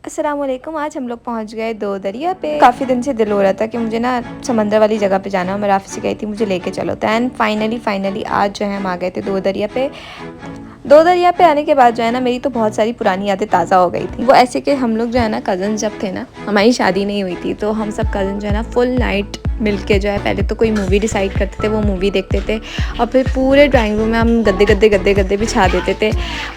अस्सलाम वालेकुम। आज हम लोग पहुंच गए दो दरिया पे। काफ़ी दिन से दिल हो रहा था कि मुझे ना समंदर वाली जगह पे जाना। मैं राफी से गई थी, मुझे लेके चलो। तो एंड फाइनली आज जो है हम आ गए थे दो दरिया पे। दो दरिया पे आने के बाद जो है ना मेरी तो बहुत सारी पुरानी यादें ताज़ा हो गई थी। वो ऐसे कि हम लोग जो है ना कज़न जब थे ना, हमारी शादी नहीं हुई थी, तो हम सब कज़न जो है ना फुल नाइट मिलके जो है पहले तो कोई मूवी डिसाइड करते थे, वो मूवी देखते थे और फिर पूरे ड्राइंग रूम में हम गद्दे बिछा देते थे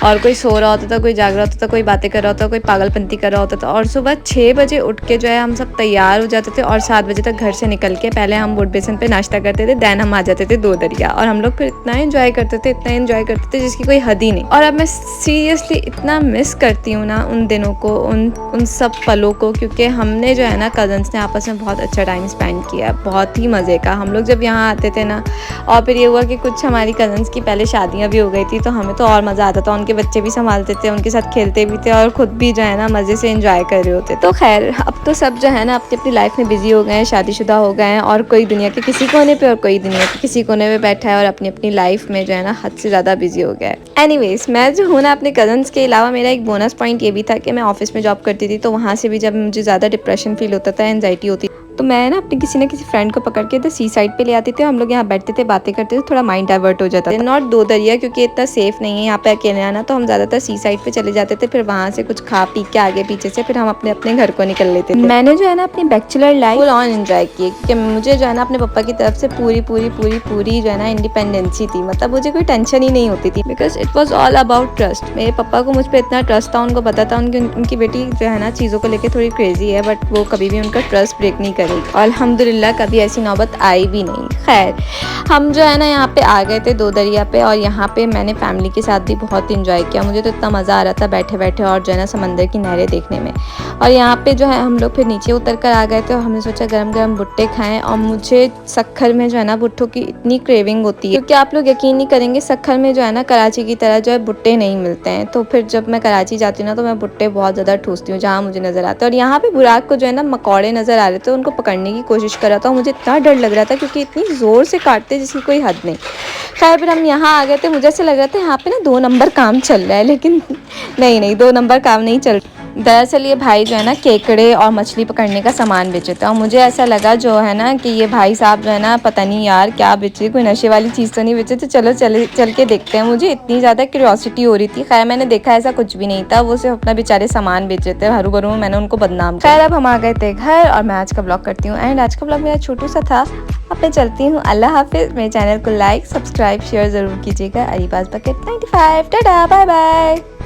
और कोई सो रहा होता था, कोई जाग रहा होता था, कोई बातें कर रहा होता था, कोई पागलपंती कर रहा होता था। और सुबह 6 बजे उठ के जो है हम सब तैयार हो जाते थे और 7 बजे तक घर से निकल के पहले हम वुड बेसिन पे नाश्ता करते थे, दैन हम आ जाते थे दो दरिया। और हम लोग फिर इतना एंजॉय करते थे जिसकी कोई हद ही नहीं। और अब मैं सीरियसली इतना मिस करती हूँ ना उन दिनों को, उन सब पलों को, क्योंकि हमने जो है ना कज़न्स ने आपस में बहुत अच्छा टाइम स्पेंड किया, बहुत ही मज़े का। हम लोग जब यहाँ आते थे ना, और फिर ये हुआ कि कुछ हमारी कज़न्स की पहले शादियाँ भी हो गई थी, तो हमें तो और मज़ा आता था। उनके बच्चे भी संभालते थे, उनके साथ खेलते भी थे और ख़ुद भी जो है ना मज़े से एंजॉय कर रहे होते। तो खैर अब तो सब जो है ना अपनी अपनी लाइफ में बिज़ी हो गए हैं, शादीशुदा हो गए हैं, और कोई दुनिया के किसी कोने पे और कोई दुनिया के किसी कोने पे बैठा है और अपनी अपनी लाइफ में जो है ना हद से ज़्यादा बिज़ी हो गया है। एनीवेज, मैं जो हूँ ना अपने कज़न्स के अलावा मेरा एक बोनस पॉइंट ये भी था कि मैं ऑफिस में जॉब करती थी, तो वहाँ से भी जब मुझे ज़्यादा डिप्रेशन फील होता था, एंजाइटी होती, तो मैं ना अपनी किसी न किसी फ्रेंड को पकड़ के इधर सी साइड पे ले आती थी। हम लोग यहाँ बैठते थे, बातें करते थे, थोड़ा माइंड डाइवर्ट हो जाता था। नॉट दो दरिया, क्योंकि इतना सेफ नहीं है यहाँ पे अकेले आना, तो हम ज़्यादातर सी साइड पे चले जाते थे। फिर वहाँ से कुछ खा पी के आगे पीछे से फिर हम अपने अपने घर को निकल लेते थे। मैंने जो है ना अपनी bachelor life full on enjoy की, क्योंकि मुझे जो है ना अपने पापा की तरफ से पूरी जो है ना इंडिपेंडेंसी थी। मतलब मुझे कोई टेंशन ही नहीं होती थी, because it was all about trust. मेरे पापा को मुझ पर इतना ट्रस्ट था, उनको पता था उनकी बेटी जो है ना चीज़ों को लेकर थोड़ी क्रेजी है, बट वो कभी भी उनका ट्रस्ट ब्रेक नहीं करेगी। और अल्हम्दुलिल्लाह कभी ऐसी नौबत आई भी नहीं। खैर हम जो है ना यहाँ पे आ गए थे दो दरिया पे, और यहाँ पे मैंने फैमिली के साथ भी बहुत इंजॉय किया। मुझे तो इतना मज़ा आ रहा था बैठे बैठे और जो है ना समंदर की नहरें देखने में। और यहाँ पे जो है हम लोग फिर नीचे उतर कर आ गए थे और हमने सोचा गरम गरम भुट्टे खाएं। और मुझे सक्खर में जो है ना भुट्टों की इतनी क्रेविंग होती है, क्योंकि आप लोग यकीन नहीं करेंगे, सक्खर में जो है ना कराची की तरह जो है भुट्टे नहीं मिलते हैं। तो फिर जब मैं कराची जाती हूँ ना, तो मैं भुट्टे बहुत ज़्यादा ठूसती हूँ जहाँ मुझे नज़र आता है। और यहाँ पे बुराक को जो है ना मकौड़े नज़र आ रहे थे, उनको पकड़ने की कोशिश कर रहा था। मुझे इतना डर लग रहा था क्योंकि इतनी ज़ोर से काटते जिसकी कोई हद नहीं। खैर फिर हम यहाँ आ गए थे। मुझे ऐसा लग रहा था यहाँ पे ना 2 नंबर काम चल रहा है, लेकिन नहीं 2 नंबर काम नहीं चल रहा। दरअसल ये भाई जो है ना केकड़े और मछली पकड़ने का सामान बेचे थे, और मुझे ऐसा लगा जो है ना कि ये भाई साहब जो है ना पता नहीं यार क्या बेचे, कोई नशे वाली चीज़ तो नहीं बेचे। तो चलो चल के देखते हैं। मुझे इतनी ज़्यादा क्यूरियोसिटी हो रही थी। खैर मैंने देखा ऐसा कुछ भी नहीं था, वो सिर्फ अपना बेचारे सामान बेचे थे। हरू भरू में मैंने उनको बदनाम। खैर अब हम आ गए थे घर, और मैं आज का ब्लॉग करती हूँ एंड। आज का ब्लॉग मेरा छोटू सा था। अब मैं चलती हूँ, अल्लाह हाफिज़। मेरे चैनल को लाइक सब्सक्राइब शेयर ज़रूर कीजिएगा। अरीबाज बकेट 95, टाटा बाय बाय।